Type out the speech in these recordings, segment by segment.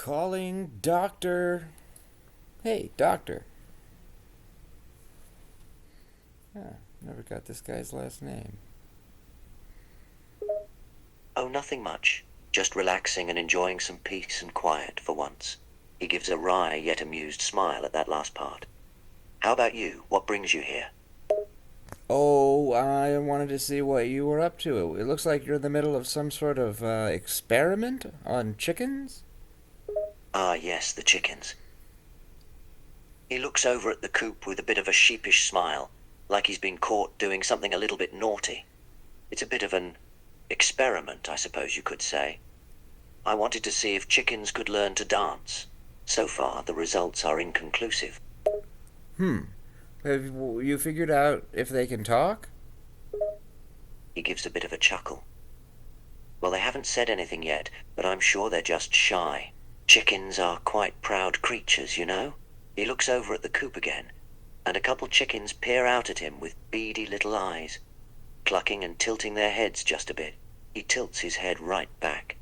Calling Doctor. Hey, Doctor. Never got this guy's last name. Oh, nothing much. Just relaxing and enjoying some peace and quiet for once. He gives a wry yet amused smile at that last part. How about you? What brings you here? Oh, I wanted to see what you were up to. It looks like you're in the middle of some sort of experiment on chickens? Ah, yes, the chickens. He looks over at the coop with a bit of a sheepish smile, like he's been caught doing something a little bit naughty. It's a bit of an experiment, I suppose you could say. I wanted to see if chickens could learn to dance. So far, the results are inconclusive. Hmm. Have you figured out if they can talk? He gives a bit of a chuckle. Well, they haven't said anything yet, but I'm sure they're just shy. Chickens are quite proud creatures, you know? He looks over at the coop again, and a couple chickens peer out at him with beady little eyes, clucking and tilting their heads just a bit. He tilts his head right back.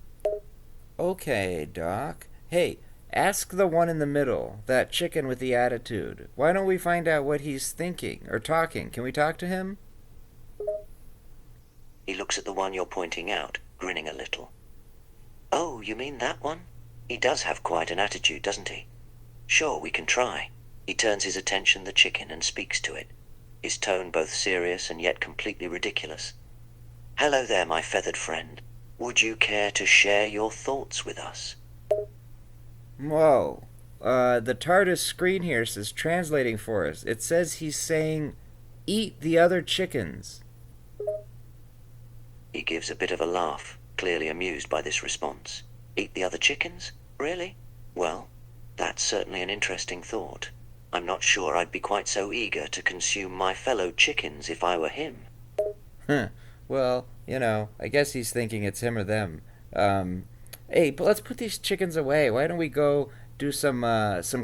Okay, Doc. Hey, ask the one in the middle, that chicken with the attitude. Why don't we find out what he's thinking or talking? Can we talk to him? He looks at the one you're pointing out, grinning a little. Oh, you mean that one? He does have quite an attitude, doesn't he? Sure, we can try. He turns his attention to the chicken and speaks to it, his tone both serious and yet completely ridiculous. Hello there, my feathered friend. Would you care to share your thoughts with us? Whoa. The TARDIS screen here says translating for us. It says he's saying, eat the other chickens. He gives a bit of a laugh, clearly amused by this response. Eat the other chickens? Really? Well, that's certainly an interesting thought. I'm not sure I'd be quite so eager to consume my fellow chickens if I were him. Huh. Well, I guess he's thinking it's him or them. Hey, but let's put these chickens away. Why don't we go do some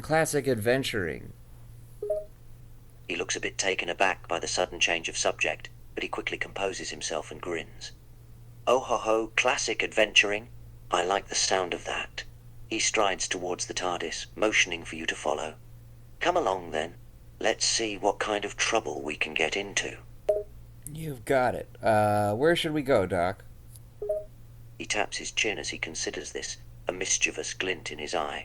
classic adventuring? He looks a bit taken aback by the sudden change of subject, but he quickly composes himself and grins. Oh ho ho, classic adventuring. I like the sound of that. He strides towards the TARDIS, motioning for you to follow. Come along then. Let's see what kind of trouble we can get into. You've got it. Where should we go, Doc? He taps his chin as he considers this, a mischievous glint in his eye.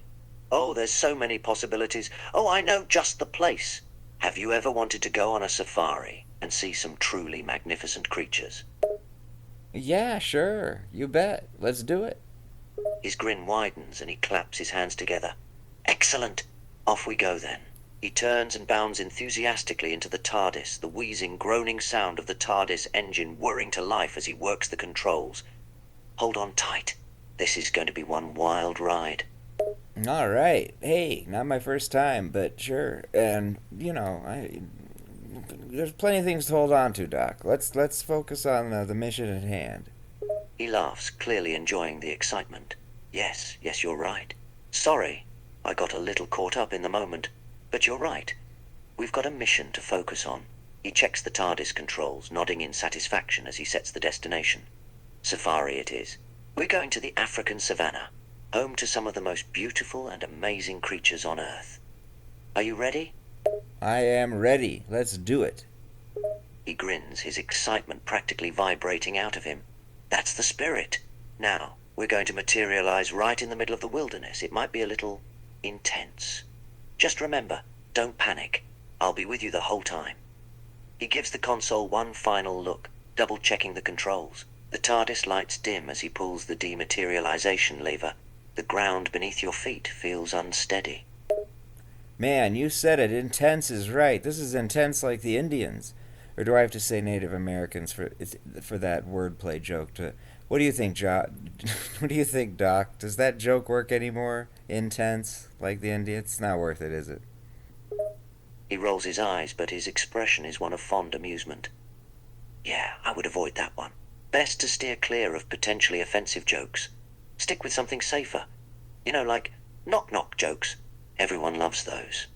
Oh, there's so many possibilities. Oh, I know just the place. Have you ever wanted to go on a safari and see some truly magnificent creatures? Yeah, sure. You bet. Let's do it. His grin widens and he claps his hands together. Excellent. Off we go then. He turns and bounds enthusiastically into the TARDIS, the wheezing, groaning sound of the TARDIS engine whirring to life as he works the controls. Hold on tight. This is going to be one wild ride. All right. Hey, not my first time, but sure. And there's plenty of things to hold on to, Doc. Let's focus on the mission at hand. He laughs, clearly enjoying the excitement. Yes, you're right. Sorry, I got a little caught up in the moment. But you're right. We've got a mission to focus on. He checks the TARDIS controls, nodding in satisfaction as he sets the destination. Safari it is. We're going to the African savannah, home to some of the most beautiful and amazing creatures on Earth. Are you ready? I am ready. Let's do it. He grins, his excitement practically vibrating out of him. That's the spirit. Now, we're going to materialize right in the middle of the wilderness. It might be a little intense. Just remember, don't panic. I'll be with you the whole time. He gives the console one final look, double-checking the controls. The TARDIS lights dim as he pulls the dematerialization lever. The ground beneath your feet feels unsteady. Man, you said it. Intense is right. This is intense like the Indians. Or do I have to say Native Americans for that wordplay joke? What do you think, What do you think, Doc? Does that joke work anymore? Intense like the Indians? It's not worth it, is it? He rolls his eyes, but his expression is one of fond amusement. Yeah, I would avoid that one. Best to steer clear of potentially offensive jokes. Stick with something safer. Like knock-knock jokes. Everyone loves those.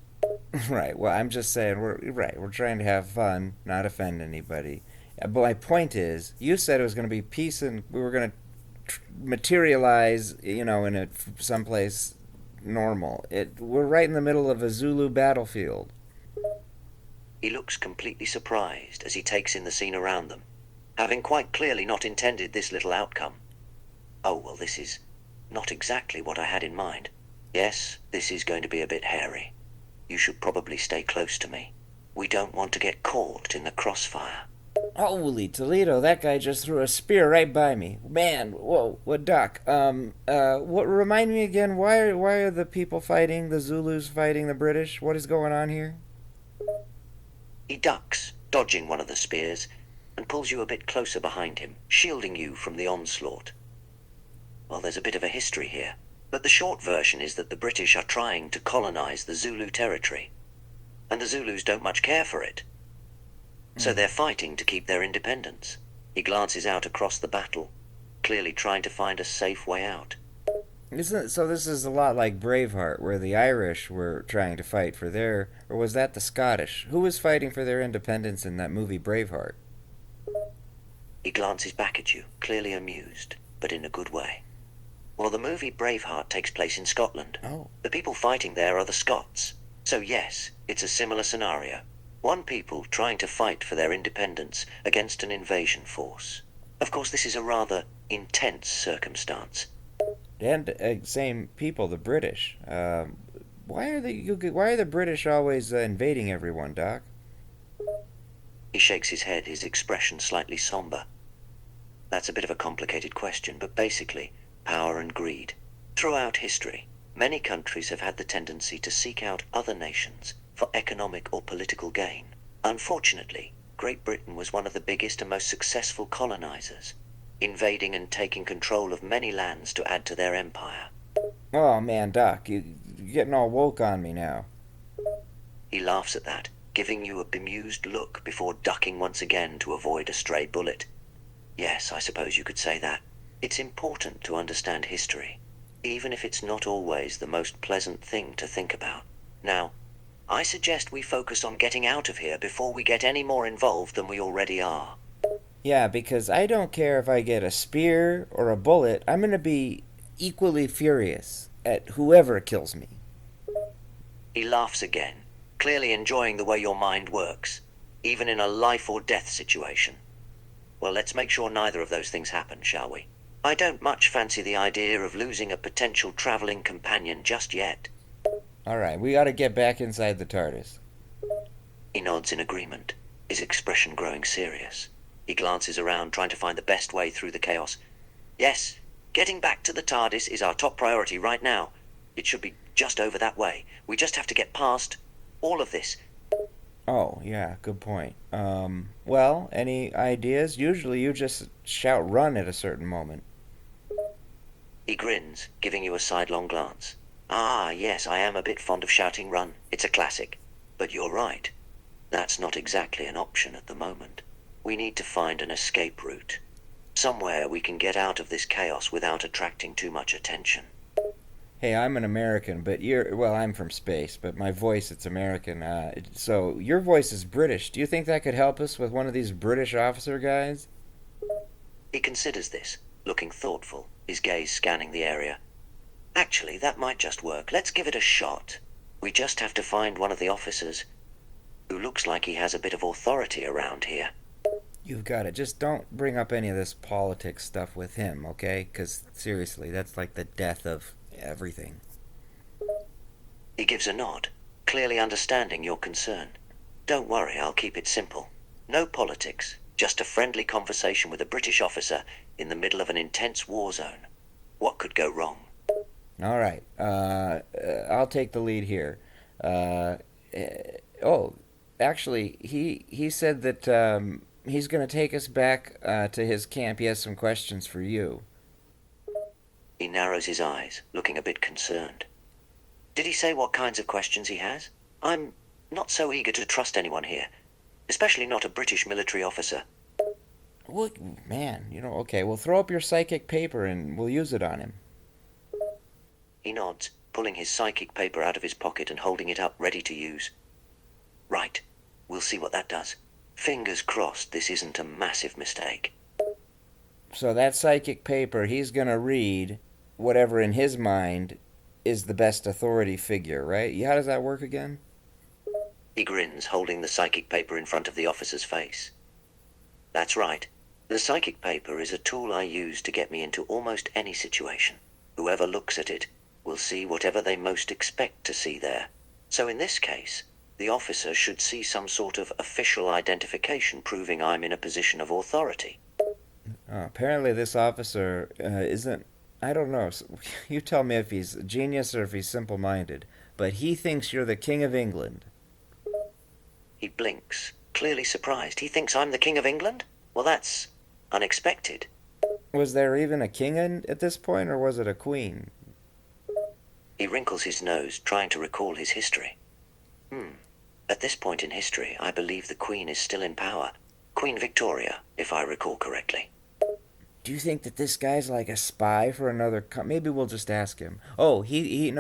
Right. Well, I'm just saying we're trying to have fun, not offend anybody. But my point is, you said it was going to be peace and we were going to materialize, in someplace normal. We're right in the middle of a Zulu battlefield. He looks completely surprised as he takes in the scene around them, having quite clearly not intended this little outcome. Oh, well, this is not exactly what I had in mind. Yes, this is going to be a bit hairy. You should probably stay close to me. We don't want to get caught in the crossfire. Holy Toledo, that guy just threw a spear right by me. Man, whoa, what Doc? What remind me again, why are the people fighting, the Zulus fighting the British? What is going on here? He ducks, dodging one of the spears, and pulls you a bit closer behind him, shielding you from the onslaught. Well, there's a bit of a history here, but the short version is that the British are trying to colonize the Zulu territory, and the Zulus don't much care for it. So they're fighting to keep their independence. He glances out across the battle, clearly trying to find a safe way out. Isn't so? This is a lot like Braveheart, where the Irish were trying to fight for their, or was that the Scottish? Who was fighting for their independence in that movie Braveheart? He glances back at you, clearly amused, but in a good way. Well, the movie Braveheart takes place in Scotland. Oh, The people fighting there are the Scots. So yes, it's a similar scenario. One people trying to fight for their independence against an invasion force. Of course, this is a rather intense circumstance. and same people, the British. Why are the British always invading everyone, Doc? He shakes his head, his expression slightly somber. That's a bit of a complicated question, but basically, power and greed. Throughout history, many countries have had the tendency to seek out other nations for economic or political gain. Unfortunately, Great Britain was one of the biggest and most successful colonizers, invading and taking control of many lands to add to their empire. Oh man, Doc, you're getting all woke on me now. He laughs at that, giving you a bemused look before ducking once again to avoid a stray bullet. Yes, I suppose you could say that. It's important to understand history, even if it's not always the most pleasant thing to think about. Now, I suggest we focus on getting out of here before we get any more involved than we already are. Yeah, because I don't care if I get a spear or a bullet, I'm gonna be equally furious at whoever kills me. He laughs again, clearly enjoying the way your mind works, even in a life or death situation. Well, let's make sure neither of those things happen, shall we? I don't much fancy the idea of losing a potential traveling companion just yet. Alright, we gotta get back inside the TARDIS. He nods in agreement, his expression growing serious. He glances around, trying to find the best way through the chaos. Yes, getting back to the TARDIS is our top priority right now. It should be just over that way. We just have to get past all of this. Oh, yeah, good point. Well, any ideas? Usually you just shout run at a certain moment. He grins, giving you a sidelong glance. Ah, yes, I am a bit fond of shouting run. It's a classic. But you're right. That's not exactly an option at the moment. We need to find an escape route. Somewhere we can get out of this chaos without attracting too much attention. Hey, I'm an American, but well, I'm from space, but my voice, it's American. So your voice is British. Do you think that could help us with one of these British officer guys? He considers this, looking thoughtful, his gaze scanning the area. Actually, that might just work. Let's give it a shot. We just have to find one of the officers who looks like he has a bit of authority around here. You've got it. Just don't bring up any of this politics stuff with him, okay? Because seriously, that's like the death of everything. He gives a nod, clearly understanding your concern. Don't worry, I'll keep it simple. No politics, just a friendly conversation with a British officer in the middle of an intense war zone. What could go wrong? All right. I'll take the lead here. Oh, actually, he said that he's going to take us back to his camp. He has some questions for you. He narrows his eyes, looking a bit concerned. Did he say what kinds of questions he has? I'm not so eager to trust anyone here, especially not a British military officer. Well, man, okay, we'll throw up your psychic paper and we'll use it on him. He nods, pulling his psychic paper out of his pocket and holding it up, ready to use. Right, we'll see what that does. Fingers crossed this isn't a massive mistake. So that psychic paper, he's going to read whatever in his mind is the best authority figure, right? How does that work again? He grins, holding the psychic paper in front of the officer's face. That's right. The psychic paper is a tool I use to get me into almost any situation. Whoever looks at it will see whatever they most expect to see there. So in this case, the officer should see some sort of official identification proving I'm in a position of authority. Apparently, this officer isn't. I don't know. You tell me if he's a genius or if he's simple minded. But he thinks you're the King of England. He blinks, clearly surprised. He thinks I'm the King of England? Well, that's unexpected. Was there even a king at this point, or was it a queen? He wrinkles his nose, trying to recall his history. At this point in history, I believe the Queen is still in power. Queen Victoria, if I recall correctly. Do you think that this guy's like a spy for another? Maybe we'll just ask him. Oh, he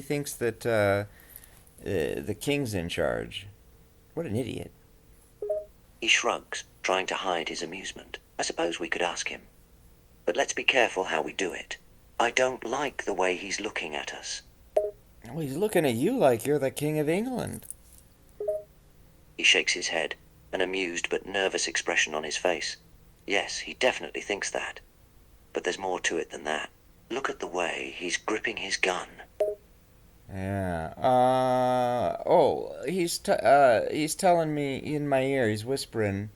thinks that the king's in charge. What an idiot. He shrugs, trying to hide his amusement. I suppose we could ask him. But let's be careful how we do it. I don't like the way he's looking at us. Oh, he's looking at you like you're the King of England. He shakes his head, an amused but nervous expression on his face. Yes, he definitely thinks that. But there's more to it than that. Look at the way he's gripping his gun. Yeah. He's telling me in my ear. He's whispering.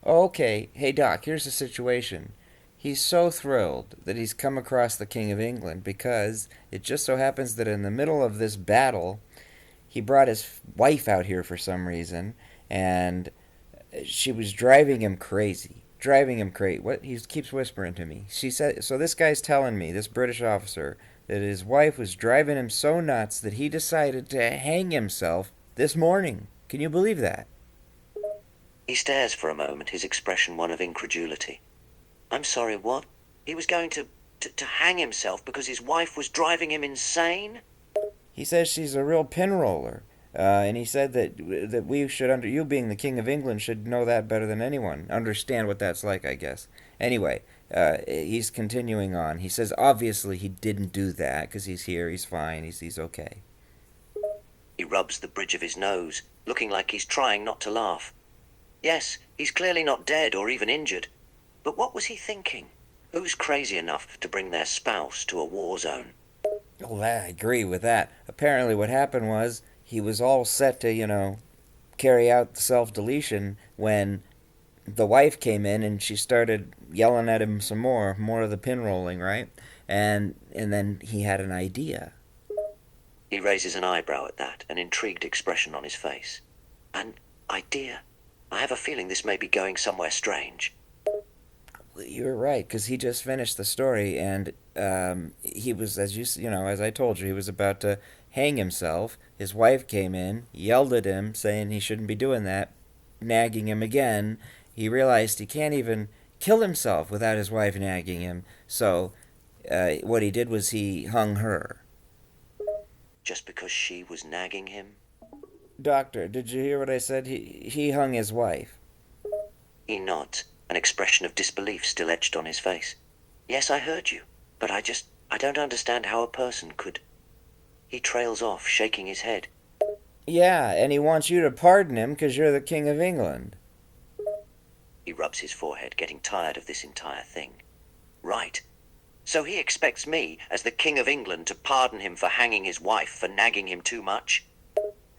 Oh, okay. Hey, Doc. Here's the situation. He's so thrilled that he's come across the King of England because it just so happens that in the middle of this battle, he brought his wife out here for some reason, and she was driving him crazy. Driving him crazy. What he keeps whispering to me. She said. So this guy's telling me, this British officer, that his wife was driving him so nuts that he decided to hang himself this morning. Can you believe that? He stares for a moment, his expression one of incredulity. I'm sorry, what? He was going to hang himself because his wife was driving him insane? He says she's a real pinroller. And he said that we should, you being the King of England, should know that better than anyone. Understand what that's like, I guess. Anyway, he's continuing on. He says obviously he didn't do that because he's here, he's fine, he's okay. He rubs the bridge of his nose, looking like he's trying not to laugh. Yes, he's clearly not dead or even injured. But what was he thinking? Who's crazy enough to bring their spouse to a war zone? Oh, I agree with that. Apparently what happened was he was all set to, carry out the self-deletion when the wife came in and she started yelling at him some more of the pin rolling, right? And then he had an idea. He raises an eyebrow at that, an intrigued expression on his face. An idea? I have a feeling this may be going somewhere strange. You're right, because he just finished the story, and he was, as I told you, he was about to hang himself. His wife came in, yelled at him, saying he shouldn't be doing that, nagging him again. He realized he can't even kill himself without his wife nagging him. So what he did was he hung her. Just because she was nagging him? Doctor, did you hear what I said? He hung his wife. He nods, an expression of disbelief still etched on his face. Yes, I heard you, but I don't understand how a person could... He trails off, shaking his head. Yeah, and he wants you to pardon him because you're the King of England. He rubs his forehead, getting tired of this entire thing. Right. So he expects me, as the King of England, to pardon him for hanging his wife for nagging him too much?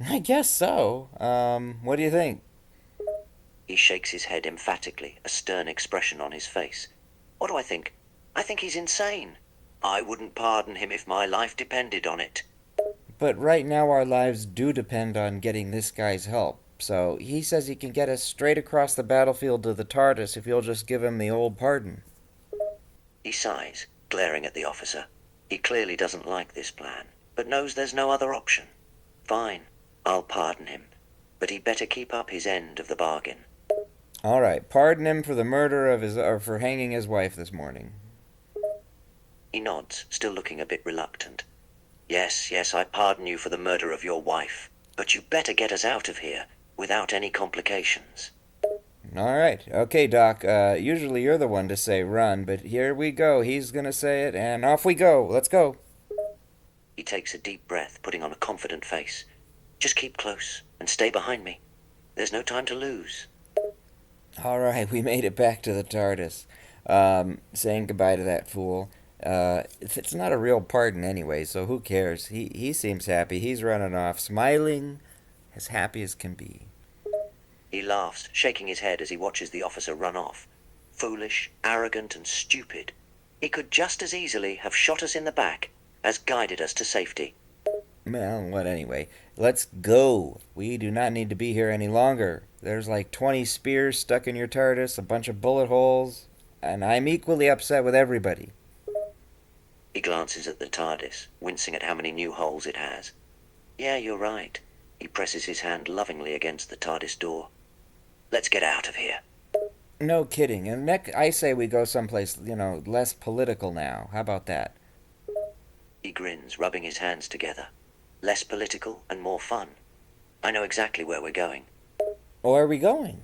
I guess so. What do you think? He shakes his head emphatically, a stern expression on his face. What do I think? I think he's insane. I wouldn't pardon him if my life depended on it. But right now our lives do depend on getting this guy's help. So he says he can get us straight across the battlefield to the TARDIS if you'll just give him the old pardon. He sighs, glaring at the officer. He clearly doesn't like this plan, but knows there's no other option. Fine, I'll pardon him, but he'd better keep up his end of the bargain. All right, pardon him for the murder of or for hanging his wife this morning. He nods, still looking a bit reluctant. Yes, I pardon you for the murder of your wife, but you better get us out of here without any complications. All right, okay, Doc. Usually you're the one to say run, but here we go. He's gonna say it, and off we go. Let's go. He takes a deep breath, putting on a confident face. Just keep close and stay behind me. There's no time to lose. All right, we made it back to the TARDIS. Saying goodbye to that fool. It's not a real pardon anyway, so who cares? He seems happy. He's running off, smiling, as happy as can be. He laughs, shaking his head as he watches the officer run off. Foolish, arrogant, and stupid. He could just as easily have shot us in the back as guided us to safety. Well, what anyway? Let's go. We do not need to be here any longer. There's like 20 spears stuck in your TARDIS, a bunch of bullet holes, and I'm equally upset with everybody. He glances at the TARDIS, wincing at how many new holes it has. Yeah, you're right. He presses his hand lovingly against the TARDIS door. Let's get out of here. No kidding. And I say we go someplace, less political now. How about that? He grins, rubbing his hands together. Less political and more fun. I know exactly where we're going. Where are we going?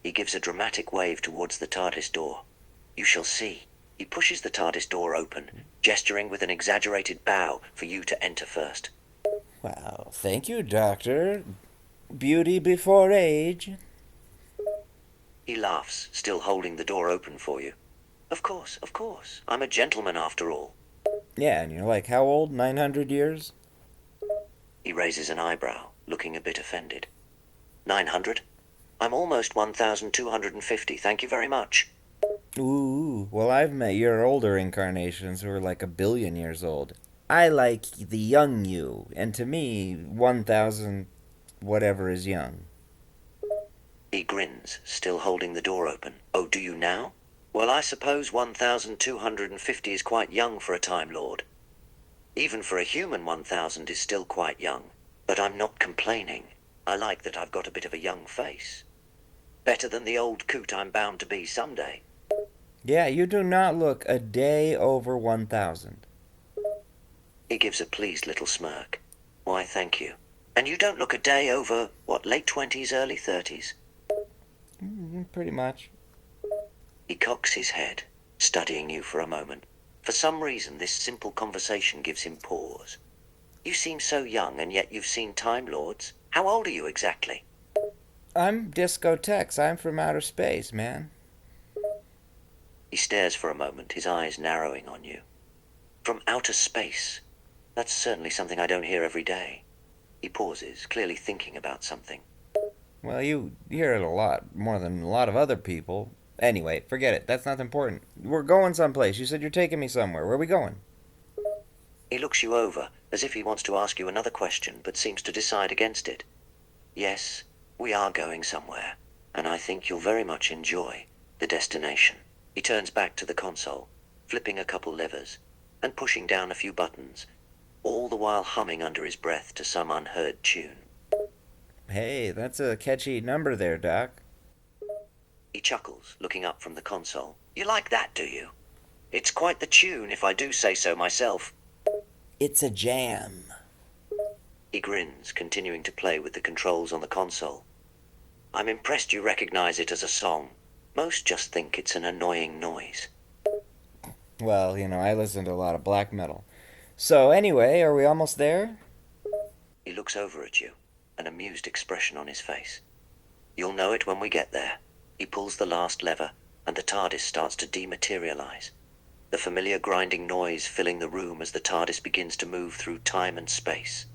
He gives a dramatic wave towards the TARDIS door. You shall see. He pushes the TARDIS door open, gesturing with an exaggerated bow for you to enter first. Wow, thank you, Doctor. Beauty before age. He laughs, still holding the door open for you. Of course, of course. I'm a gentleman after all. Yeah, and you're like, how old? 900 years? He raises an eyebrow, looking a bit offended. 900? I'm almost 1,250, thank you very much. Ooh, well, I've met your older incarnations who are like 1 billion years old. I like the young you, and to me, 1,000 whatever is young. He grins, still holding the door open. Oh, do you now? Well, I suppose 1,250 is quite young for a Time Lord. Even for a human, 1,000 is still quite young. But I'm not complaining. I like that I've got a bit of a young face. Better than the old coot I'm bound to be someday. Yeah, you do not look a day over 1,000. He gives a pleased little smirk. Why, thank you. And you don't look a day over, late 20s, early 30s? Pretty much. He cocks his head, studying you for a moment. For some reason, this simple conversation gives him pause. You seem so young, and yet you've seen Time Lords. How old are you exactly? I'm Disco Tex. I'm from outer space, man. He stares for a moment, his eyes narrowing on you. From outer space. That's certainly something I don't hear every day. He pauses, clearly thinking about something. Well, you hear it a lot, more than a lot of other people. Anyway, forget it. That's not important. We're going someplace. You said you're taking me somewhere. Where are we going? He looks you over, as if he wants to ask you another question, but seems to decide against it. Yes, we are going somewhere, and I think you'll very much enjoy the destination. He turns back to the console, flipping a couple levers, and pushing down a few buttons, all the while humming under his breath to some unheard tune. Hey, that's a catchy number there, Doc. He chuckles, looking up from the console. You like that, do you? It's quite the tune, if I do say so myself. It's a jam. He grins, continuing to play with the controls on the console. I'm impressed you recognize it as a song. Most just think it's an annoying noise. Well, I listen to a lot of black metal. So, anyway, are we almost there? He looks over at you, an amused expression on his face. You'll know it when we get there. He pulls the last lever, and the TARDIS starts to dematerialize. The familiar grinding noise filling the room as the TARDIS begins to move through time and space.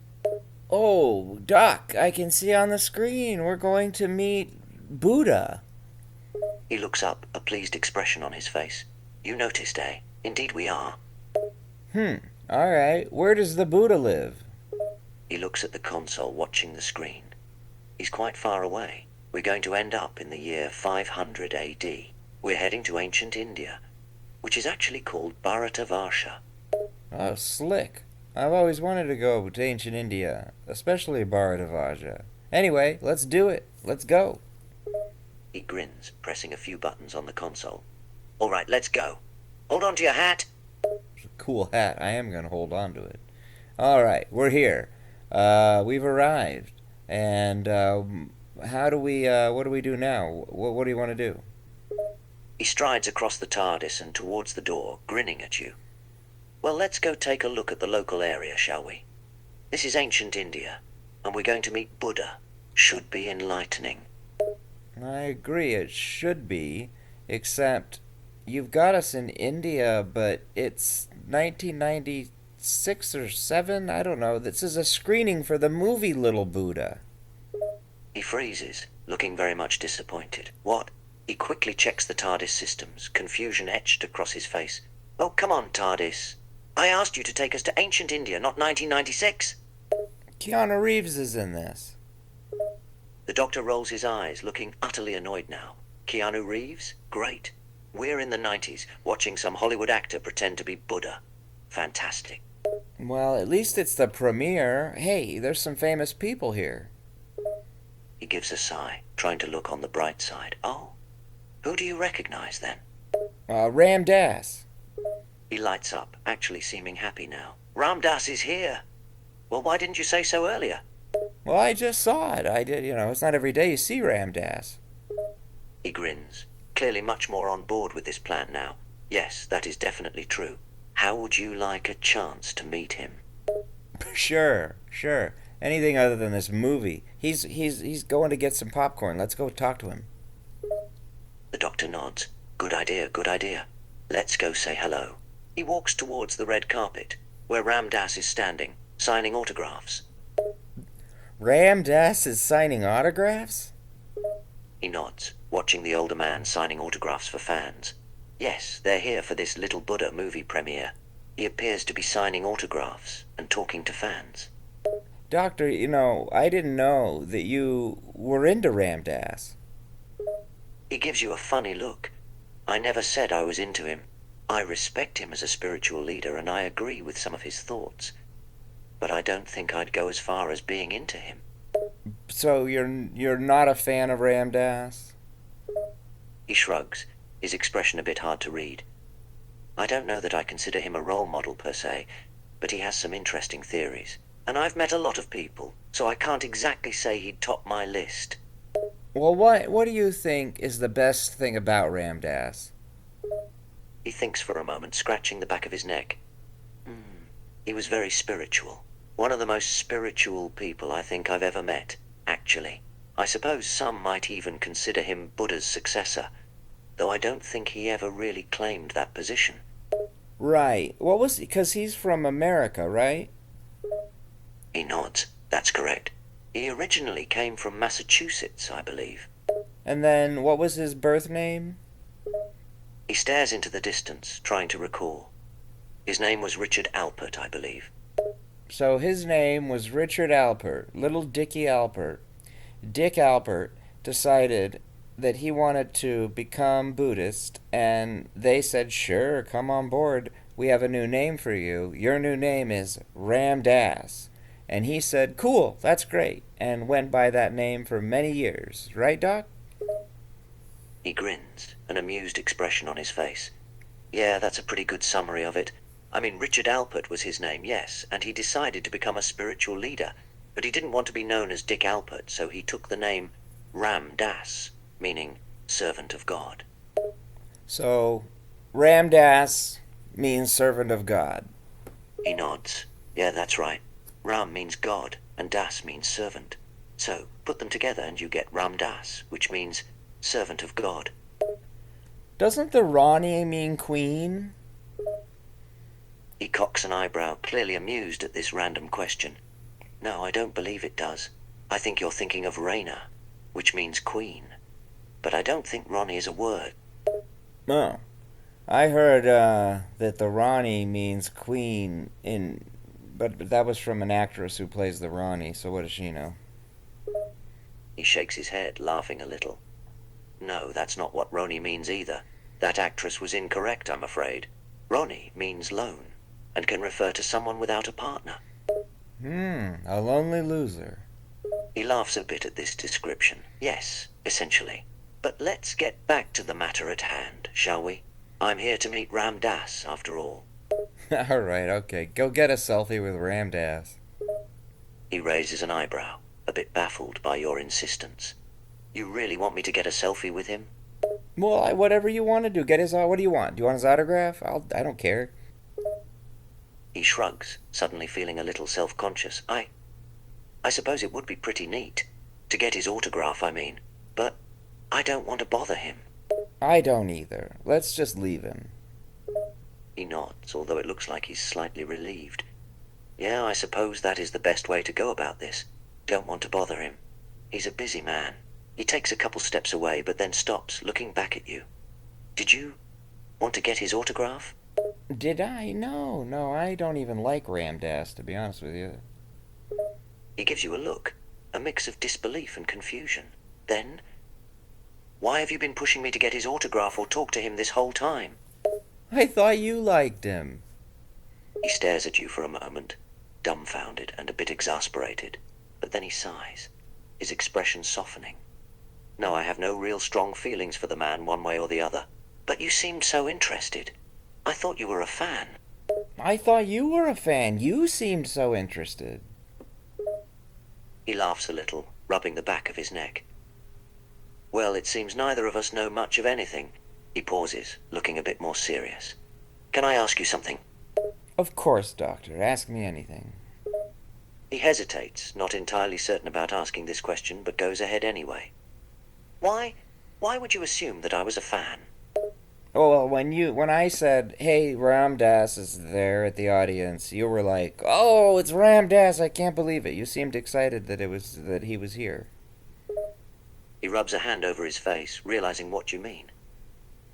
Oh, Doc, I can see on the screen we're going to meet Buddha. He looks up, a pleased expression on his face. You noticed, eh? Indeed we are. All right. Where does the Buddha live? He looks at the console, watching the screen. He's quite far away. We're going to end up in the year 500 AD. We're heading to ancient India, which is actually called Bharatavarsha. Oh, slick. I've always wanted to go to ancient India, especially Bharatavarsha. Anyway, let's do it. Let's go. He grins, pressing a few buttons on the console. All right, let's go. Hold on to your hat. It's a cool hat. I am going to hold on to it. All right, we're here. We've arrived. And what do we do now? What do you want to do? He strides across the TARDIS and towards the door, grinning at you. Well, let's go take a look at the local area, shall we? This is ancient India, and we're going to meet Buddha. Should be enlightening. I agree, it should be, except you've got us in India, but it's 1996 or 7? I don't know. This is a screening for the movie Little Buddha. He freezes, looking very much disappointed. What? He quickly checks the TARDIS systems, confusion etched across his face. Oh, come on, TARDIS. I asked you to take us to ancient India, not 1996. Keanu Reeves is in this. The Doctor rolls his eyes, looking utterly annoyed now. Keanu Reeves? Great. We're in the 90s, watching some Hollywood actor pretend to be Buddha. Fantastic. Well, at least it's the premiere. Hey, there's some famous people here. He gives a sigh, trying to look on the bright side. Oh, who do you recognize then? Ram Dass. He lights up, actually seeming happy now. Ram Dass is here. Well, why didn't you say so earlier? Well, I just saw it. I did, it's not every day you see Ram Dass. He grins, clearly much more on board with this plan now. Yes, that is definitely true. How would you like a chance to meet him? Sure. Anything other than this movie. He's going to get some popcorn. Let's go talk to him. The Doctor nods. Good idea. Let's go say hello. He walks towards the red carpet, where Ram Dass is standing, signing autographs. Ram Dass is signing autographs? He nods, watching the older man signing autographs for fans. Yes, they're here for this Little Buddha movie premiere. He appears to be signing autographs and talking to fans. Doctor, I didn't know that you were into Ram Dass. He gives you a funny look. I never said I was into him. I respect him as a spiritual leader, and I agree with some of his thoughts. But I don't think I'd go as far as being into him. So you're not a fan of Ram Dass? He shrugs, his expression a bit hard to read. I don't know that I consider him a role model per se, but he has some interesting theories. And I've met a lot of people, so I can't exactly say he'd top my list. Well, what do you think is the best thing about Ram Dass? He thinks for a moment, scratching the back of his neck. He was very spiritual. One of the most spiritual people I think I've ever met, actually. I suppose some might even consider him Buddha's successor, though I don't think he ever really claimed that position. Right. Because he's from America, right? He nods. That's correct. He originally came from Massachusetts, I believe. And then, what was his birth name? He stares into the distance, trying to recall. His name was Richard Alpert, I believe. So his name was Richard Alpert, little Dickie Alpert. Dick Alpert decided that he wanted to become Buddhist, and they said, sure, come on board. We have a new name for you. Your new name is Ram Dass. And he said, cool, that's great, and went by that name for many years. Right, Doc? He grins, an amused expression on his face. Yeah, that's a pretty good summary of it. I mean, Richard Alpert was his name, yes, and he decided to become a spiritual leader. But he didn't want to be known as Dick Alpert, so he took the name Ram Dass, meaning servant of God. So, Ram Dass means servant of God. He nods. Yeah, that's right. Ram means God, and Das means servant. So, put them together and you get Ram Dass, which means servant of God. Doesn't the Rani mean queen? He cocks an eyebrow, clearly amused at this random question. No, I don't believe it does. I think you're thinking of Reina, which means queen. But I don't think Ronnie is a word. Oh. I heard that the Rani means queen but that was from an actress who plays the Rani, so what does she know? He shakes his head, laughing a little. No, that's not what Roni means either. That actress was incorrect, I'm afraid. Roni means lone, and can refer to someone without a partner. A lonely loser. He laughs a bit at this description. Yes, essentially. But let's get back to the matter at hand, shall we? I'm here to meet Ram Dass, after all. Alright, okay. Go get a selfie with Ram Dass. He raises an eyebrow, a bit baffled by your insistence. You really want me to get a selfie with him? Well, whatever you want to do. What do you want? Do you want his autograph? I don't care. He shrugs, suddenly feeling a little self-conscious. I suppose it would be pretty neat. To get his autograph, I mean. But I don't want to bother him. I don't either. Let's just leave him. He nods, although it looks like he's slightly relieved. Yeah, I suppose that is the best way to go about this. Don't want to bother him. He's a busy man. He takes a couple steps away, but then stops, looking back at you. Did you want to get his autograph? Did I? No, I don't even like Ramdas, to be honest with you. He gives you a look, a mix of disbelief and confusion. Then, why have you been pushing me to get his autograph or talk to him this whole time? I thought you liked him. He stares at you for a moment, dumbfounded and a bit exasperated, but then he sighs, his expression softening. No, I have no real strong feelings for the man one way or the other, but you seemed so interested. I thought you were a fan. I thought you were a fan. You seemed so interested. He laughs a little, rubbing the back of his neck. Well, it seems neither of us know much of anything. He pauses, looking a bit more serious. Can I ask you something? Of course, Doctor. Ask me anything. He hesitates, not entirely certain about asking this question, but goes ahead anyway. Why would you assume that I was a fan? Oh, well, when I said, "Hey, Ramdas is there at the audience," you were like, "Oh, it's Ramdas! I can't believe it." You seemed excited that he was here. He rubs a hand over his face, realizing what you mean.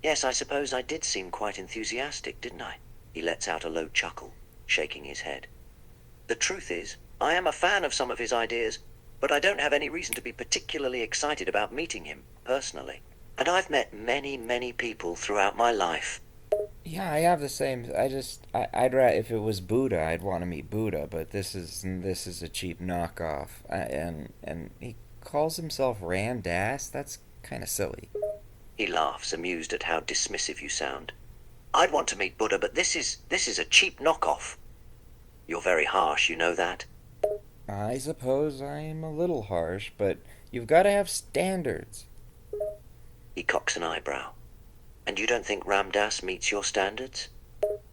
Yes, I suppose I did seem quite enthusiastic, didn't I? He lets out a low chuckle, shaking his head. The truth is, I am a fan of some of his ideas, but I don't have any reason to be particularly excited about meeting him, personally. And I've met many, many people throughout my life. Yeah, I have the same. I'd rather if it was Buddha, I'd want to meet Buddha, but this is a cheap knockoff, and he calls himself Ramdas. That's kind of silly. He laughs, amused at how dismissive you sound. I'd want to meet Buddha, but this is a cheap knockoff. You're very harsh, you know that? I suppose I'm a little harsh, but you've got to have standards. He cocks an eyebrow. And you don't think Ramdas meets your standards?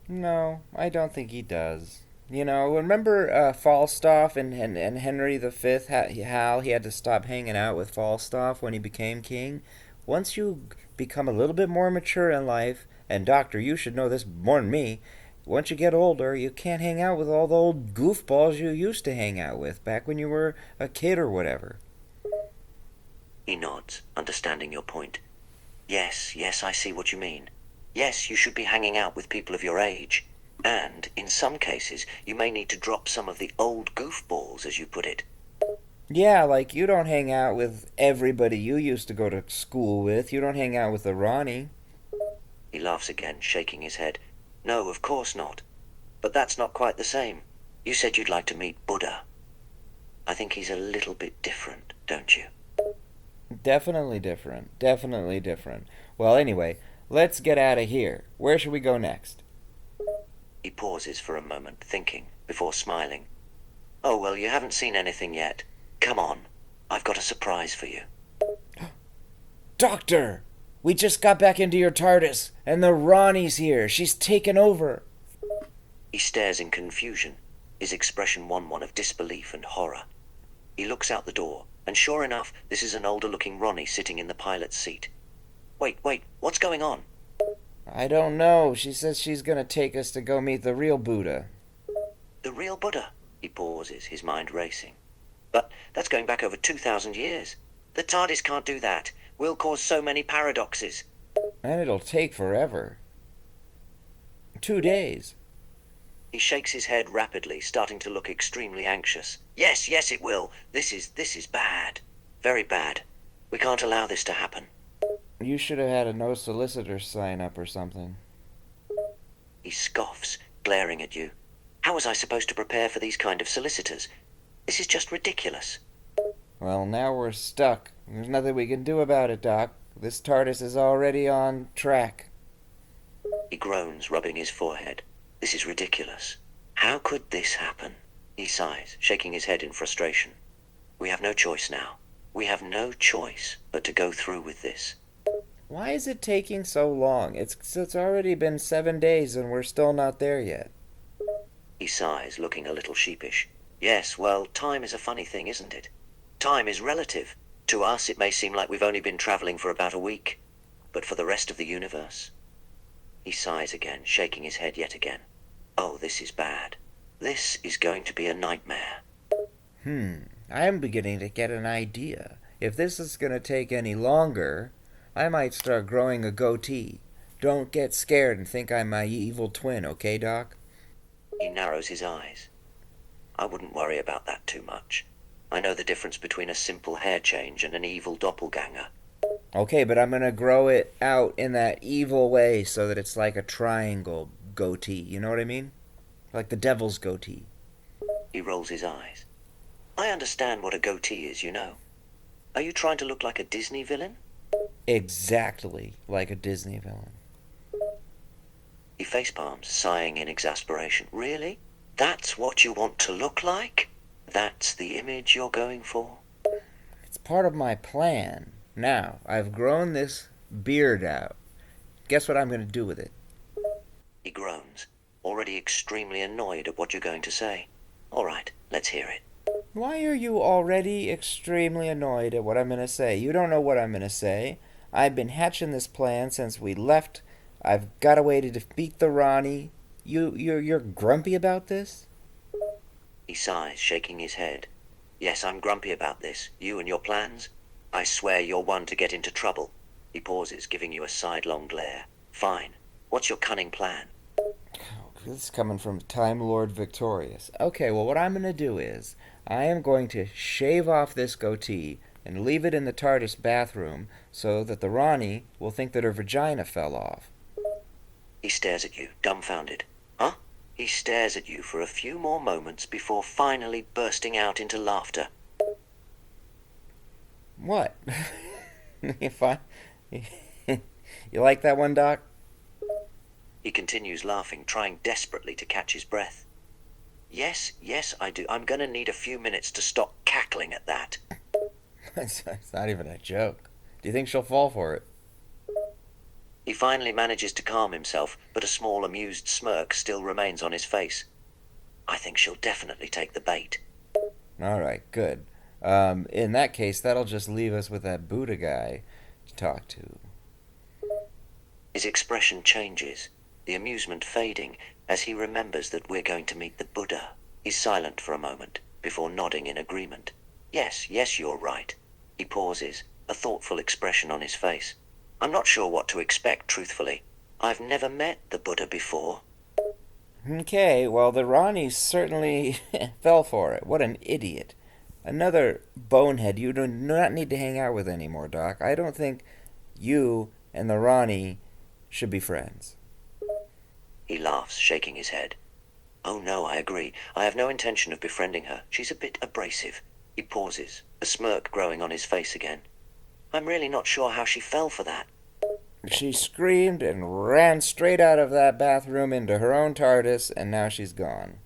No, I don't think he does. You know, remember Falstaff and Henry V, how he had to stop hanging out with Falstaff when he became king? Once you become a little bit more mature in life, and Doctor, you should know this more than me, once you get older, you can't hang out with all the old goofballs you used to hang out with back when you were a kid or whatever. He nods, understanding your point. Yes, I see what you mean. Yes, you should be hanging out with people of your age. And, in some cases, you may need to drop some of the old goofballs, as you put it. Yeah, like you don't hang out with everybody you used to go to school with. You don't hang out with the Ronnie. He laughs again, shaking his head. No, of course not. But that's not quite the same. You said you'd like to meet Buddha. I think he's a little bit different, don't you? Definitely different. Definitely different. Well, anyway, let's get out of here. Where should we go next? He pauses for a moment, thinking, before smiling. Oh, well, you haven't seen anything yet. Come on. I've got a surprise for you. Doctor! We just got back into your TARDIS, and the Ronnie's here. She's taken over. He stares in confusion, his expression one of disbelief and horror. He looks out the door, and sure enough, this is an older-looking Ronnie sitting in the pilot's seat. Wait, what's going on? I don't know. She says she's gonna take us to go meet the real Buddha. The real Buddha? He pauses, his mind racing. But that's going back over 2,000 years. The TARDIS can't do that. We'll cause so many paradoxes. And it'll take forever. 2 days. He shakes his head rapidly, starting to look extremely anxious. Yes, it will. This is bad. Very bad. We can't allow this to happen. You should have had a no solicitor sign up or something. He scoffs, glaring at you. How was I supposed to prepare for these kind of solicitors? This is just ridiculous. Well, now we're stuck. There's nothing we can do about it, Doc. This TARDIS is already on track. He groans, rubbing his forehead. This is ridiculous. How could this happen? He sighs, shaking his head in frustration. We have no choice now. We have no choice but to go through with this. Why is it taking so long? It's already been 7 days and we're still not there yet. He sighs, looking a little sheepish. Yes, well, time is a funny thing, isn't it? Time is relative. To us, it may seem like we've only been traveling for about a week. But for the rest of the universe? He sighs again, shaking his head yet again. Oh, this is bad. This is going to be a nightmare. I'm beginning to get an idea. If this is going to take any longer, I might start growing a goatee. Don't get scared and think I'm my evil twin, okay, Doc? He narrows his eyes. I wouldn't worry about that too much. I know the difference between a simple hair change and an evil doppelganger. Okay, but I'm going to grow it out in that evil way so that it's like a triangle goatee. You know what I mean? Like the devil's goatee. He rolls his eyes. I understand what a goatee is, you know. Are you trying to look like a Disney villain? Exactly like a Disney villain. He facepalms, sighing in exasperation. Really? That's what you want to look like? That's the image you're going for? It's part of my plan. Now, I've grown this beard out. Guess what I'm going to do with it? He groans, already extremely annoyed at what you're going to say. All right, let's hear it. Why are you already extremely annoyed at what I'm going to say? You don't know what I'm going to say. I've been hatching this plan since we left. I've got a way to defeat the Ronnie. You're grumpy about this? He sighs, shaking his head. Yes, I'm grumpy about this. You and your plans? I swear you're one to get into trouble. He pauses, giving you a sidelong glare. Fine. What's your cunning plan? This is coming from Time Lord Victorious. Okay, well, what I'm going to do is I am going to shave off this goatee and leave it in the TARDIS bathroom so that the Ronnie will think that her vagina fell off. He stares at you, dumbfounded. Huh? He stares at you for a few more moments before finally bursting out into laughter. What? If I... You like that one, Doc? He continues laughing, trying desperately to catch his breath. Yes, I do. I'm gonna need a few minutes to stop cackling at that. It's not even a joke. Do you think she'll fall for it? He finally manages to calm himself, but a small amused smirk still remains on his face. I think she'll definitely take the bait. All right, good. In that case, that'll just leave us with that Buddha guy to talk to. His expression changes, the amusement fading, as he remembers that we're going to meet the Buddha. He's silent for a moment, before nodding in agreement. Yes, you're right. He pauses, a thoughtful expression on his face. I'm not sure what to expect, truthfully. I've never met the Buddha before. Okay, well, the Ronnie certainly fell for it. What an idiot. Another bonehead you do not need to hang out with anymore, Doc. I don't think you and the Ronnie should be friends. He laughs, shaking his head. Oh no, I agree. I have no intention of befriending her. She's a bit abrasive. He pauses, a smirk growing on his face again. I'm really not sure how she fell for that. She screamed and ran straight out of that bathroom into her own TARDIS, and now she's gone.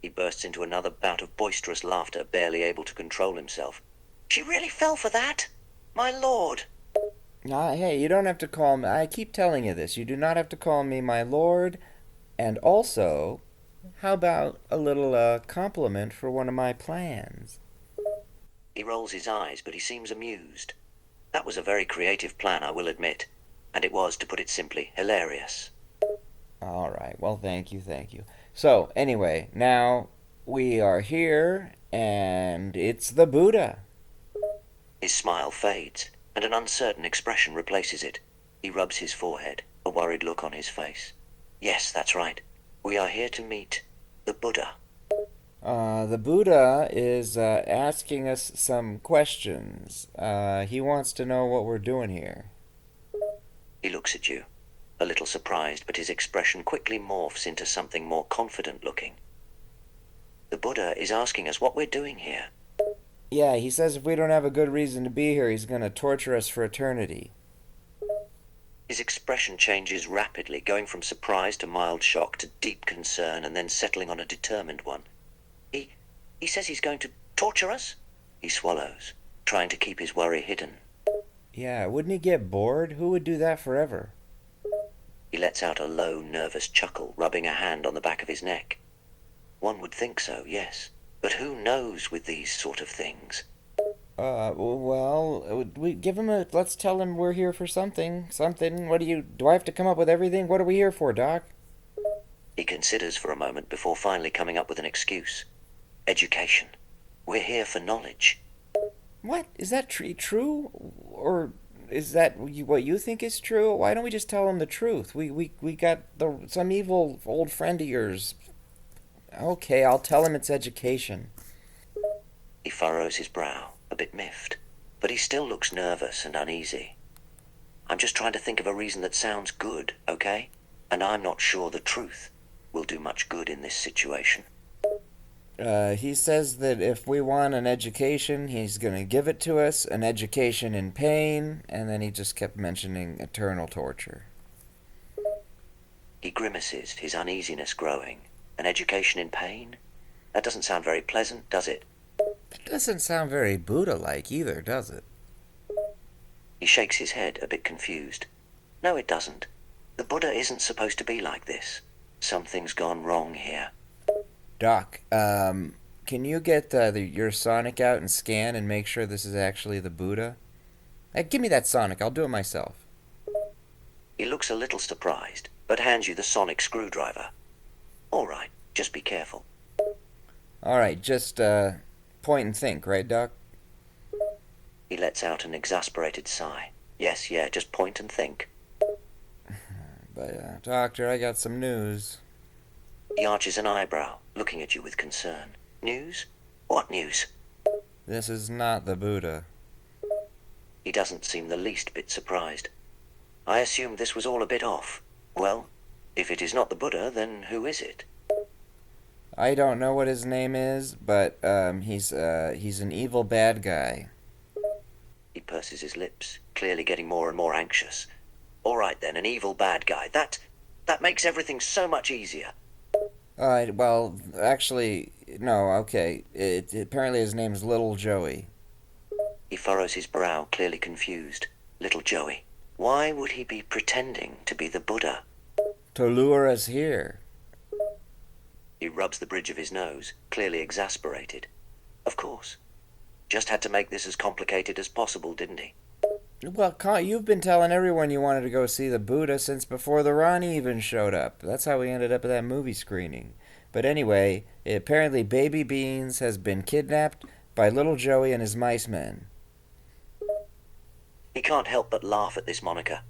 He bursts into another bout of boisterous laughter, barely able to control himself. She really fell for that? My lord! Hey, you don't have to call me... I keep telling you this. You do not have to call me my lord. And also, how about a little compliment for one of my plans? He rolls his eyes, but he seems amused. That was a very creative plan, I will admit. And it was, to put it simply, hilarious. All right. Well, thank you. So, anyway, now we are here, and it's the Buddha. His smile fades, and an uncertain expression replaces it. He rubs his forehead, a worried look on his face. Yes, that's right. We are here to meet the Buddha. The Buddha is asking us some questions. He wants to know what we're doing here. He looks at you, a little surprised, but his expression quickly morphs into something more confident looking. The Buddha is asking us what we're doing here. Yeah, he says if we don't have a good reason to be here, he's going to torture us for eternity. His expression changes rapidly, going from surprise to mild shock to deep concern and then settling on a determined one. He says he's going to torture us? He swallows, trying to keep his worry hidden. Yeah, wouldn't he get bored? Who would do that forever? He lets out a low, nervous chuckle, rubbing a hand on the back of his neck. One would think so, yes. But who knows with these sort of things? We give him a. Let's tell him we're here for something. Something. Do I have to come up with everything? What are we here for, Doc? He considers for a moment before finally coming up with an excuse. Education. We're here for knowledge. What? Is that true? Or is that what you think is true? Why don't we just tell him the truth? We got some evil old friend of yours. Okay, I'll tell him it's education. He furrows his brow, a bit miffed, but he still looks nervous and uneasy. I'm just trying to think of a reason that sounds good, okay? And I'm not sure the truth will do much good in this situation. He says that if we want an education, he's gonna give it to us, an education in pain, and then he just kept mentioning eternal torture. He grimaces, his uneasiness growing. An education in pain? That doesn't sound very pleasant, does it? It doesn't sound very Buddha-like either, does it? He shakes his head, a bit confused. No, it doesn't. The Buddha isn't supposed to be like this. Something's gone wrong here. Doc, can you get your Sonic out and scan and make sure this is actually the Buddha? Give me that Sonic, I'll do it myself. He looks a little surprised, but hands you the sonic screwdriver. All right, just be careful. Alright, just point and think, right, Doc? He lets out an exasperated sigh. Yes, yeah, just point and think. But, Doctor, I got some news. He arches an eyebrow, looking at you with concern. News? What news? This is not the Buddha. He doesn't seem the least bit surprised. I assumed this was all a bit off. Well, if it is not the Buddha, then who is it? I don't know what his name is, but he's an evil bad guy. He purses his lips, clearly getting more and more anxious. All right then, an evil bad guy. That makes everything so much easier. Well, actually, no, okay. Apparently his name's Lil Joey. He furrows his brow, clearly confused. Little Joey. Why would he be pretending to be the Buddha? To lure us here. He rubs the bridge of his nose, clearly exasperated. Of course. Just had to make this as complicated as possible, didn't he? Well, you've been telling everyone you wanted to go see the Buddha since before the Ronnie even showed up. That's how we ended up at that movie screening. But anyway, apparently Baby Beans has been kidnapped by Little Joey and his mice men. He can't help but laugh at this moniker.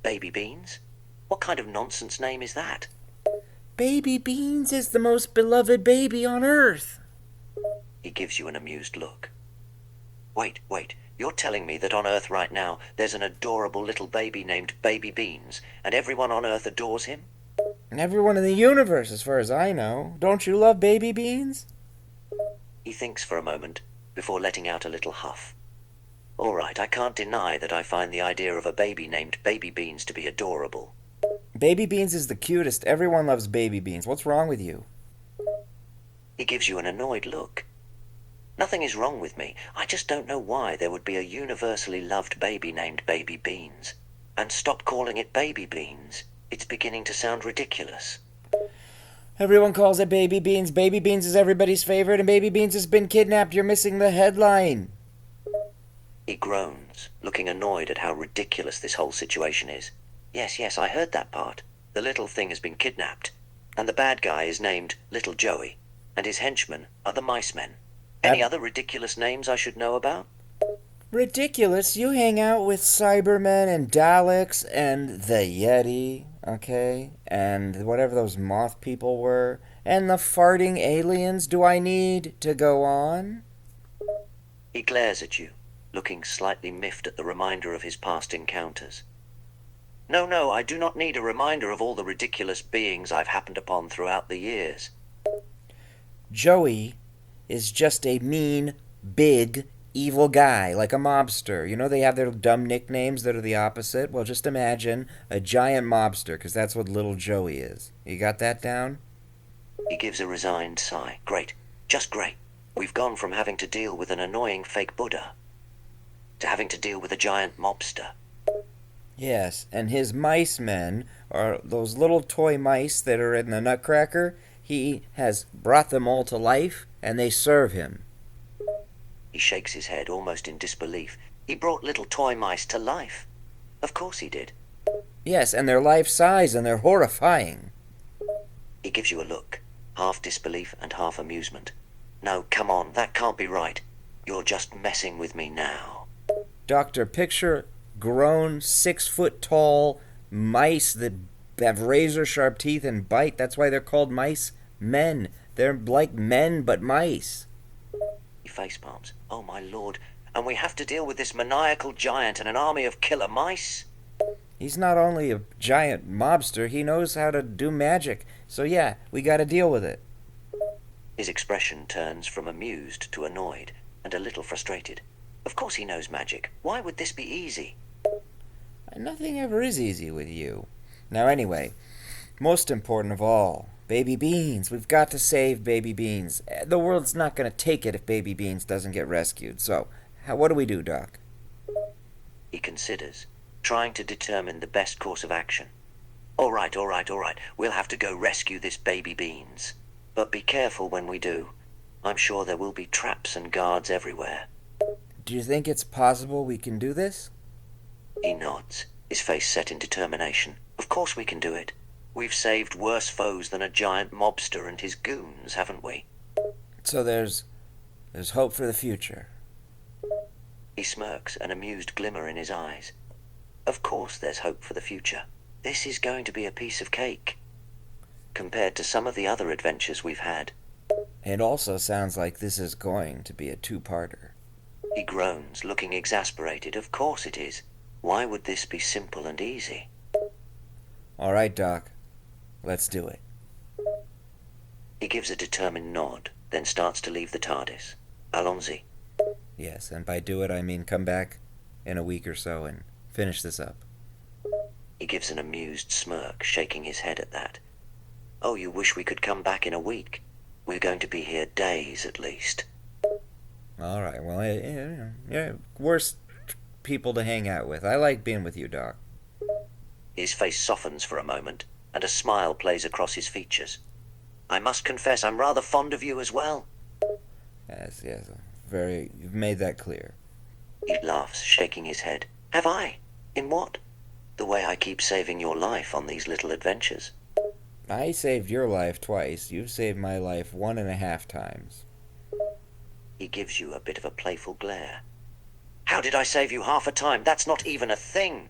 Baby Beans? What kind of nonsense name is that? Baby Beans is the most beloved baby on Earth. He gives you an amused look. Wait. You're telling me that on Earth right now there's an adorable little baby named Baby Beans, and everyone on Earth adores him? And everyone in the universe, as far as I know. Don't you love Baby Beans? He thinks for a moment, before letting out a little huff. All right, I can't deny that I find the idea of a baby named Baby Beans to be adorable. Baby Beans is the cutest. Everyone loves Baby Beans. What's wrong with you? He gives you an annoyed look. Nothing is wrong with me. I just don't know why there would be a universally loved baby named Baby Beans. And stop calling it Baby Beans. It's beginning to sound ridiculous. Everyone calls it Baby Beans. Baby Beans is everybody's favorite, and Baby Beans has been kidnapped. You're missing the headline. He groans, looking annoyed at how ridiculous this whole situation is. Yes, I heard that part. The little thing has been kidnapped. And the bad guy is named Little Joey. And his henchmen are the mice men. Any other ridiculous names I should know about? Ridiculous? You hang out with Cybermen and Daleks and the Yeti, okay? And whatever those moth people were. And the farting aliens. Do I need to go on? He glares at you, looking slightly miffed at the reminder of his past encounters. No, I do not need a reminder of all the ridiculous beings I've happened upon throughout the years. Joey is just a mean, big, evil guy, like a mobster. You know they have their dumb nicknames that are the opposite? Well, just imagine a giant mobster, because that's what Little Joey is. You got that down? He gives a resigned sigh. Great. Just great. We've gone from having to deal with an annoying fake Buddha to having to deal with a giant mobster. Yes, and his mice men are those little toy mice that are in the Nutcracker. He has brought them all to life, and they serve him. He shakes his head, almost in disbelief. He brought little toy mice to life. Of course he did. Yes, and they're life-size, and they're horrifying. He gives you a look, half disbelief and half amusement. No, come on, that can't be right. You're just messing with me now. Doctor, picture grown, 6-foot-tall mice that have razor-sharp teeth and bite. That's why they're called mice men. They're like men, but mice. He facepalms. Oh, my lord. And we have to deal with this maniacal giant and an army of killer mice? He's not only a giant mobster, he knows how to do magic. So yeah, we gotta deal with it. His expression turns from amused to annoyed and a little frustrated. Of course he knows magic. Why would this be easy? Nothing ever is easy with you. Now anyway, most important of all, Baby Beans. We've got to save Baby Beans. The world's not going to take it if Baby Beans doesn't get rescued. So, what do we do, Doc? He considers, trying to determine the best course of action. All right. We'll have to go rescue this Baby Beans. But be careful when we do. I'm sure there will be traps and guards everywhere. Do you think it's possible we can do this? He nods, his face set in determination. Of course we can do it. We've saved worse foes than a giant mobster and his goons, haven't we? So there's hope for the future. He smirks, an amused glimmer in his eyes. Of course there's hope for the future. This is going to be a piece of cake, compared to some of the other adventures we've had. It also sounds like this is going to be a two-parter. He groans, looking exasperated. Of course it is. Why would this be simple and easy? All right, Doc. Let's do it. He gives a determined nod, then starts to leave the TARDIS. Allons-y. Yes, and by do it I mean come back in a week or so and finish this up. He gives an amused smirk, shaking his head at that. Oh, you wish we could come back in a week. We're going to be here days at least. All right, well, worst people to hang out with. I like being with you, Doc. His face softens for a moment, and a smile plays across his features. I must confess I'm rather fond of you as well. Yes, you've made that clear. He laughs, shaking his head. Have I? In what? The way I keep saving your life on these little adventures. I saved your life twice. You've saved my life 1.5 times. He gives you a bit of a playful glare. How did I save you half a time? That's not even a thing.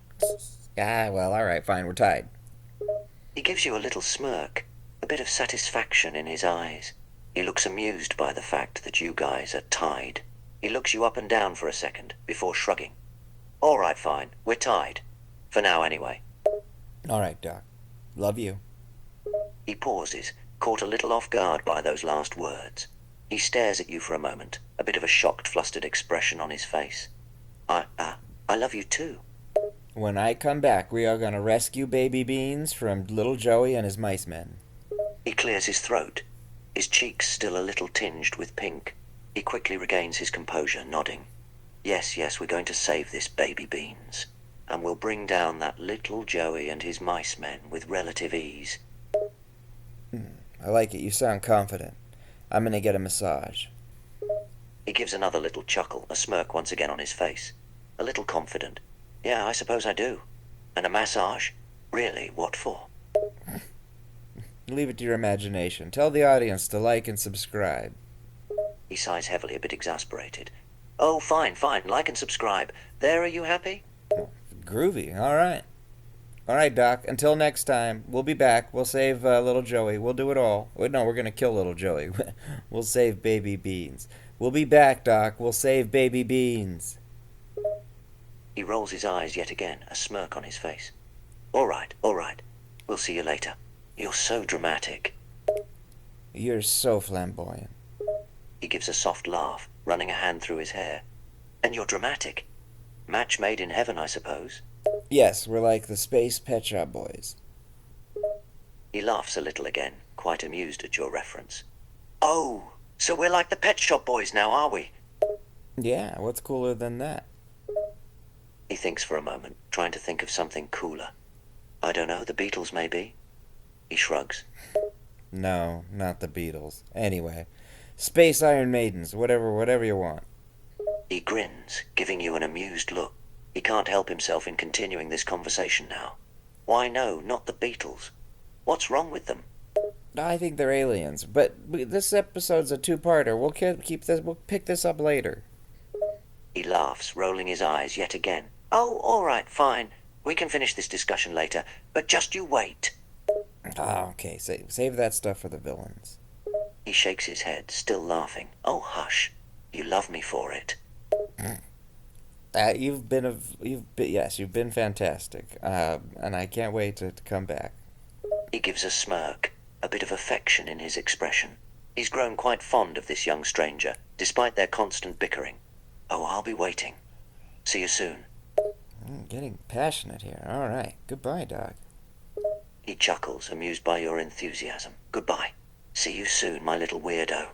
Well, all right, fine, we're tied. He gives you a little smirk, a bit of satisfaction in his eyes. He looks amused by the fact that you guys are tied. He looks you up and down for a second, before shrugging. All right, fine, we're tied. For now, anyway. All right, Doc. Love you. He pauses, caught a little off guard by those last words. He stares at you for a moment, a bit of a shocked, flustered expression on his face. I love you too. When I come back, we are going to rescue Baby Beans from Lil Joey and his mice men. He clears his throat, his cheeks still a little tinged with pink. He quickly regains his composure, nodding. Yes, we're going to save this Baby Beans. And we'll bring down that little Joey and his mice men with relative ease. I like it. You sound confident. I'm going to get a massage. He gives another little chuckle, a smirk once again on his face. A little confident. Yeah, I suppose I do. And a massage? Really, what for? Leave it to your imagination. Tell the audience to like and subscribe. He sighs heavily, a bit exasperated. Oh, fine, like and subscribe. There, are you happy? Groovy. All right. All right, Doc. Until next time, we'll be back. We'll save little Joey. We'll do it all. Wait, no, we're going to kill little Joey. We'll save Baby Beans. We'll be back, Doc. We'll save Baby Beans. He rolls his eyes yet again, a smirk on his face. All right. We'll see you later. You're so dramatic. You're so flamboyant. He gives a soft laugh, running a hand through his hair. And you're dramatic. Match made in heaven, I suppose. Yes, we're like the Space Pet Shop Boys. He laughs a little again, quite amused at your reference. Oh, so we're like the Pet Shop Boys now, are we? Yeah, what's cooler than that? He thinks for a moment, trying to think of something cooler. I don't know, the Beatles maybe? He shrugs. No, not the Beatles. Anyway, Space Iron Maidens, whatever you want. He grins, giving you an amused look. He can't help himself in continuing this conversation now. Why no, not the Beatles? What's wrong with them? I think they're aliens, but this episode's a two-parter. We'll keep this. We'll pick this up later. He laughs, rolling his eyes yet again. Oh, all right, fine. We can finish this discussion later, but just you wait. Ah, okay. Save that stuff for the villains. He shakes his head, still laughing. Oh, hush. You love me for it. You've been yes, you've been fantastic, and I can't wait to come back. He gives a smirk, a bit of affection in his expression. He's grown quite fond of this young stranger, despite their constant bickering. Oh, I'll be waiting. See you soon. I'm getting passionate here. All right. Goodbye, Doc. He chuckles, amused by your enthusiasm. Goodbye. See you soon, my little weirdo.